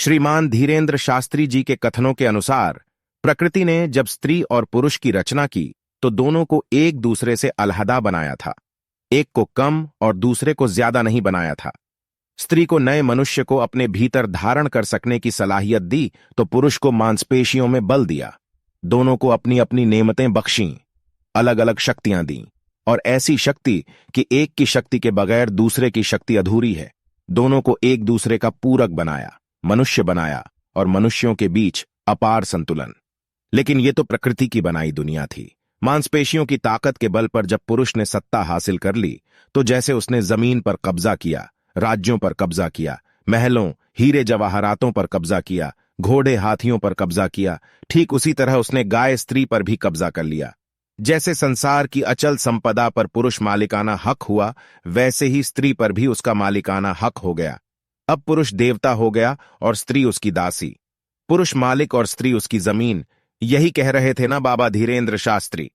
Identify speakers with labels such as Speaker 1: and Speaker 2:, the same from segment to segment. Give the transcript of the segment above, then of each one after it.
Speaker 1: श्रीमान धीरेन्द्र शास्त्री जी के कथनों के अनुसार प्रकृति ने जब स्त्री और पुरुष की रचना की तो दोनों को एक दूसरे से अलहदा बनाया था। एक को कम और दूसरे को ज्यादा नहीं बनाया था। स्त्री को नए मनुष्य को अपने भीतर धारण कर सकने की सलाहियत दी तो पुरुष को मांसपेशियों में बल दिया। दोनों को अपनी अपनी नेमतें बख्शीं, अलग अलग शक्तियां दी, और ऐसी शक्ति कि एक की शक्ति के बगैर दूसरे की शक्ति अधूरी है। दोनों को एक दूसरे का पूरक बनाया, मनुष्य बनाया, और मनुष्यों के बीच अपार संतुलन। लेकिन ये तो प्रकृति की बनाई दुनिया थी। मांसपेशियों की ताकत के बल पर जब पुरुष ने सत्ता हासिल कर ली तो जैसे उसने जमीन पर कब्जा किया, राज्यों पर कब्जा किया, महलों, हीरे जवाहरातों पर कब्जा किया, घोड़े हाथियों पर कब्जा किया, ठीक उसी तरह उसने गाय स्त्री पर भी कब्जा कर लिया। जैसे संसार की अचल संपदा पर पुरुष मालिकाना हक हुआ, वैसे ही स्त्री पर भी उसका मालिकाना हक हो गया। अब पुरुष देवता हो गया और स्त्री उसकी दासी। पुरुष मालिक और स्त्री उसकी जमीन। यही कह रहे थे ना बाबा धीरेन्द्र शास्त्री,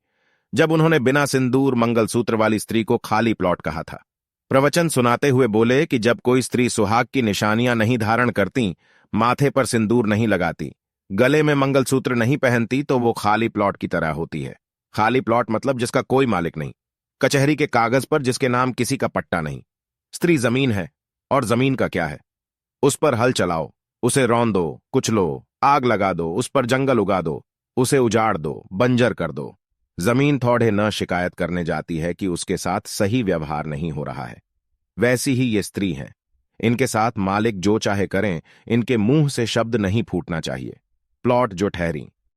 Speaker 1: जब उन्होंने बिना सिंदूर मंगलसूत्र वाली स्त्री को खाली प्लॉट कहा था। प्रवचन सुनाते हुए बोले कि जब कोई स्त्री सुहाग की निशानियां नहीं धारण करती, माथे पर सिंदूर नहीं लगाती, गले में मंगलसूत्र नहीं पहनती, तो वो खाली प्लॉट की तरह होती है। खाली प्लॉट मतलब जिसका कोई मालिक नहीं, कचहरी के कागज पर जिसके नाम किसी का पट्टा नहीं। स्त्री जमीन है, और जमीन का क्या है? उस पर हल चलाओ, उसे रौंद दो, कुचलो, आग लगा दो, उस पर जंगल उगा दो, उसे उजाड़ दो, बंजर कर दो। जमीन थोड़े न शिकायत करने जाती है कि उसके साथ सही व्यवहार नहीं हो रहा है। वैसी ही ये स्त्री हैं। इनके साथ मालिक जो चाहे करें, इनके मुंह से शब्द नहीं फूटना चाहिए। प्लॉट जो ठहरी,